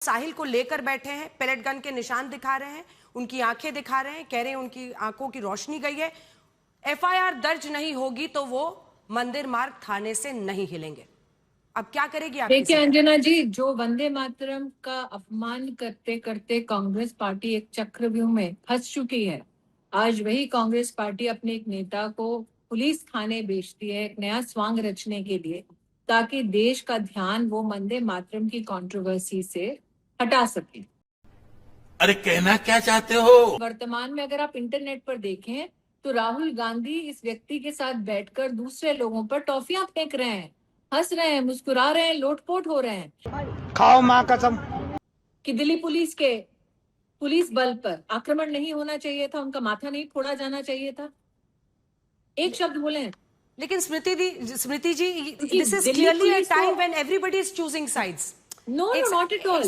साहिल को लेकर बैठे हैं, पेलेट गन के निशान दिखा रहे हैं, उनकी आंखें दिखा रहे हैं, कह रहे हैं उनकी आंखों की रोशनी गई है। एफआईआर दर्ज नहीं होगी तो वो मंदिर मार्ग थाने से नहीं हिलेंगे। अब क्या करेगी आपकी देखिए सरकार? अंजना जी, जो वंदे मातरम का अपमान करते करते कांग्रेस पार्टी एक चक्रव्यूह में फंस चुकी है। आज वही कांग्रेस पार्टी अपने एक नेता को पुलिस थाने भेजती है एक नया स्वांग रचने के लिए, ताकि देश का ध्यान वो वंदे मातरम की कंट्रोवर्सी से हटा सके। अरे कहना क्या चाहते हो? वर्तमान में अगर आप इंटरनेट पर देखें तो राहुल गांधी इस व्यक्ति के साथ बैठकर दूसरे लोगों पर टॉफियां फेंक रहे हैं, हंस रहे हैं, मुस्कुरा रहे हैं, लोटपोट हो रहे हैं। खाओ माँ कसम कि दिल्ली पुलिस के पुलिस बल पर आक्रमण नहीं होना चाहिए था, उनका माथा नहीं फोड़ा जाना चाहिए था। एक शब्द बोले। लेकिन स्मृति जी, क्योंकि this is Delhi clearly a police co- time when everybody is choosing sides. No, not at all.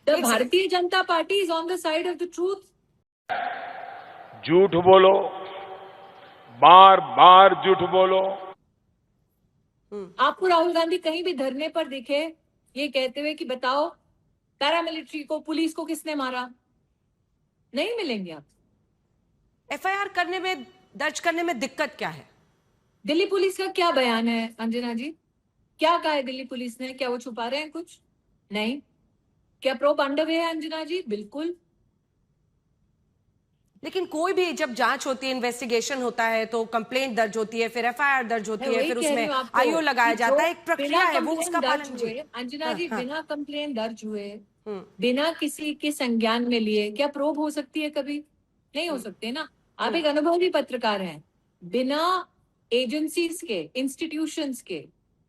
The Bharatiya Janata Party is on the side of the truth. झूठ बोलो, बार बार झूठ बोलो। आपको राहुल गांधी कहीं भी धरने पर दिखे ये कहते हुए कि बताओ पैरामिलिट्री को, पुलिस को किसने मारा? नहीं मिलेंगे आप। एफआईआर करने में, दर्ज करने में दिक्कत क्या है? दिल्ली पुलिस का क्या बयान है अंजना जी? क्या कहा है दिल्ली पुलिस ने? क्या वो छुपा रहे हैं कुछ? नहीं। क्या प्रोब अंडरवे है अंजना जी? बिल्कुल। लेकिन कोई भी जब जांच होती है, इन्वेस्टिगेशन होता है, तो कंप्लेंट दर्ज होती है, फिर एफआईआर दर्ज होती है, फिर उसमें आईओ लगाया जाता है, एक प्रक्रिया है, वो उसका पालन जी। अंजना जी, बिना कंप्लेन दर्ज हुए, बिना किसी के संज्ञान में लिए क्या प्रोब हो सकती है? कभी नहीं हो सकती ना। आप एक अनुभवी पत्रकार हैं, बिना एजेंसीज के, इंस्टीट्यूशंस के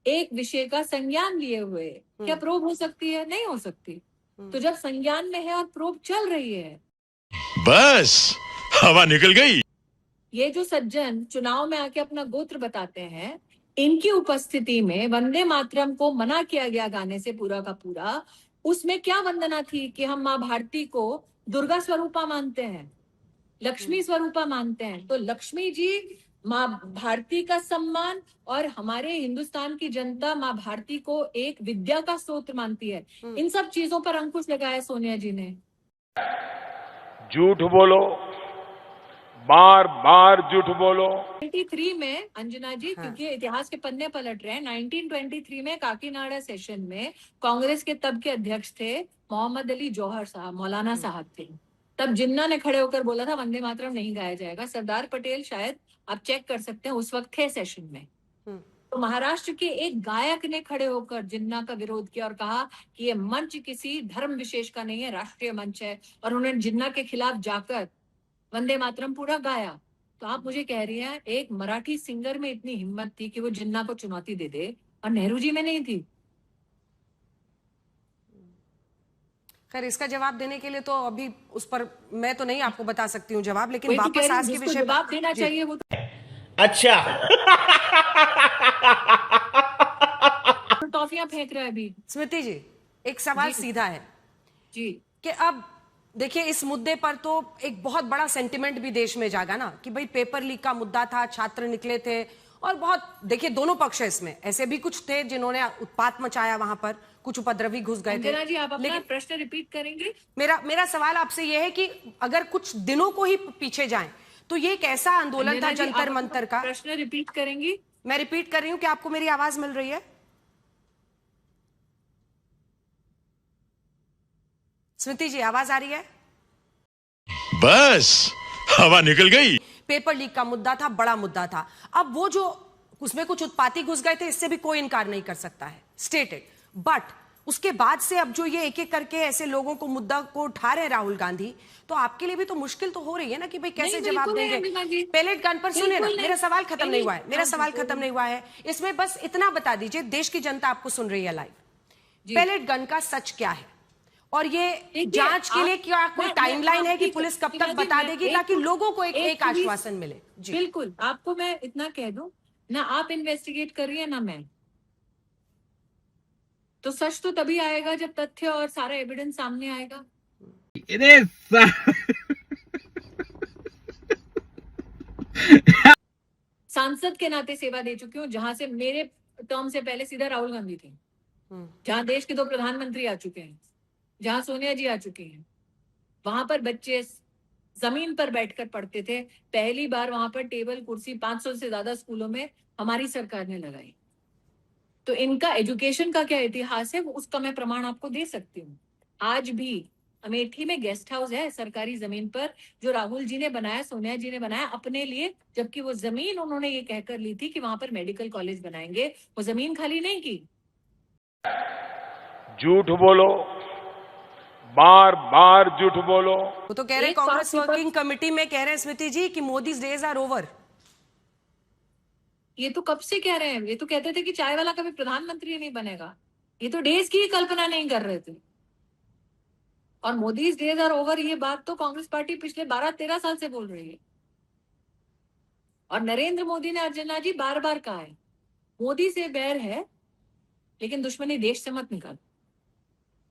एक विषय का संज्ञान लिए हुए क्या प्रोब हो सकती है? नहीं हो सकती। तो जब संज्ञान में है और प्रोब चल रही है, बस हवा निकल गई। ये जो सज्जन चुनाव में आके अपना गोत्र बताते हैं, इनकी उपस्थिति में वंदे मातरम को मना किया गया गाने से पूरा का पूरा। उसमें क्या वंदना थी कि हम माँ भारती को दुर्गा स्वरूपा मानते हैं, लक्ष्मी स्वरूपा मानते हैं। तो लक्ष्मी जी, माँ भारती का सम्मान, और हमारे हिंदुस्तान की जनता माँ भारती को एक विद्या का स्रोत मानती है। इन सब चीजों पर अंकुश लगाया सोनिया जी ने। झूठ बोलो, बार बार झूठ बोलो। 1923 में अंजना जी, क्योंकि इतिहास के पन्ने पलट रहे हैं, 1923 में काकीनाडा सेशन में कांग्रेस के तब के अध्यक्ष थे मोहम्मद अली जौहर साहब, मौलाना साहब थे। तब जिन्ना ने खड़े होकर बोला था वंदे मातरम नहीं गाया जाएगा। सरदार पटेल, शायद आप चेक कर सकते हैं, उस वक्त थे सेशन में। तो महाराष्ट्र के एक गायक ने खड़े होकर जिन्ना का विरोध किया और कहा कि ये मंच किसी धर्म विशेष का नहीं है, राष्ट्रीय मंच है। और उन्होंने जिन्ना के खिलाफ जाकर वंदे मातरम पूरा गाया। तो आप मुझे कह रही हैं एक मराठी सिंगर में इतनी हिम्मत थी कि वो जिन्ना को चुनौती दे दे, और नेहरू जी में नहीं थी? खैर, इसका जवाब देने के लिए तो अभी उस पर मैं तो नहीं आपको बता सकती हूँ जवाब, लेकिन वापस आज के विषय जवाब देना चाहिए वो तो अच्छा टॉफियां फेंक रहा है अभी। स्मृति जी, एक सवाल सीधा है जी कि अब देखिए, इस मुद्दे पर तो एक बहुत बड़ा सेंटिमेंट भी देश में जागा ना, कि भाई पेपर लीक का मुद्दा था, छात्र निकले थे, और बहुत, देखिए दोनों पक्ष है इसमें, ऐसे भी कुछ थे जिन्होंने उत्पात मचाया, वहां पर कुछ उपद्रवी घुस गए थे। जी, आप अपना प्रश्न रिपीट करेंगे? मेरा सवाल आपसे यह है कि अगर कुछ दिनों को ही पीछे जाएं तो ये एक ऐसा आंदोलन था जंतर मंतर का। प्रश्न रिपीट करेंगी? मैं रिपीट कर रही हूं कि आपको मेरी आवाज मिल रही है? स्मृति जी, आवाज आ रही है? बस हवा निकल गई। पेपर लीक का मुद्दा था, बड़ा मुद्दा था। अब वो जो उसमें कुछ उत्पाती घुस गए थे, इससे भी कोई इनकार नहीं कर सकता है, स्टेटेड। बट उसके बाद से अब जो ये एक एक करके ऐसे लोगों को मुद्दा को उठा रहे राहुल गांधी, तो आपके लिए भी तो मुश्किल तो हो रही है ना कि भाई कैसे जवाब देंगे पेलेट गन पर? सुनिए ना, मेरा सवाल खत्म नहीं हुआ है, मेरा सवाल खत्म नहीं हुआ है। इसमें बस इतना बता दीजिए, देश की जनता आपको सुन रही है लाइव, पेलेट गन का सच क्या है, और ये जांच के लिए क्या कोई टाइमलाइन है कि पुलिस कब तक बता देगी, ताकि लोगों को एक आश्वासन मिले? जी बिल्कुल। आपको मैं इतना कह दूं ना, आप इन्वेस्टिगेट कर रही है ना मैं, तो सच तो तभी आएगा जब तथ्य और सारा एविडेंस सामने आएगा। सांसद के नाते सेवा दे चुकी हूँ, जहां से मेरे टर्म से पहले सीधा राहुल गांधी थे, जहां देश के 2 प्रधानमंत्री आ चुके हैं। जहां सोनिया जी आ चुकी हैं, वहां पर बच्चे जमीन पर बैठकर पढ़ते थे। पहली बार वहां पर टेबल कुर्सी 500 से ज्यादा स्कूलों में हमारी सरकार ने लगाई। तो इनका एजुकेशन का क्या इतिहास है, वो उसका मैं प्रमाण आपको दे सकती हूँ। आज भी अमेठी में गेस्ट हाउस है सरकारी जमीन पर, जो राहुल जी ने बनाया, सोनिया जी ने बनाया अपने लिए, जबकि वो जमीन उन्होंने ये कहकर ली थी कि वहां पर मेडिकल कॉलेज बनाएंगे। वो जमीन खाली नहीं की। झूठ बोलो, बार बार झूठ बोलो। वो तो कह रहे हैं एक बात कांग्रेस की वर्किंग कमेटी में कह रहे हैं स्मृति जी कि मोदी डेज आर ओवर। ये तो कब से कह रहे हैं, ये तो कहते थे कि चाय वाला कभी प्रधानमंत्री नहीं बनेगा। ये तो डेज की ही कल्पना नहीं कर रहे थे। और मोदी डेज आर ओवर, ये बात तो कांग्रेस पार्टी पिछले 12-13 साल से बोल रही है। और नरेंद्र मोदी ने अर्चना जी बार बार कहा है, मोदी से बैर है लेकिन दुश्मनी देश से मत निकालो।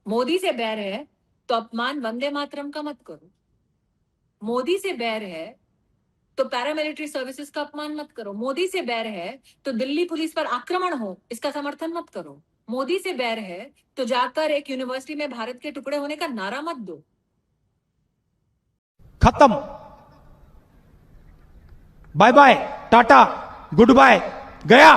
मोदी से बैर है तो अपमान वंदे मातरम का मत करो। मोदी से बैर है तो पैरामिलिट्री सर्विसेज का अपमान मत करो। मोदी से बैर है तो दिल्ली पुलिस पर आक्रमण हो इसका समर्थन मत करो। मोदी से बैर है तो जाकर एक यूनिवर्सिटी में भारत के टुकड़े होने का नारा मत दो। खत्म, bye bye, tata, goodbye, गया।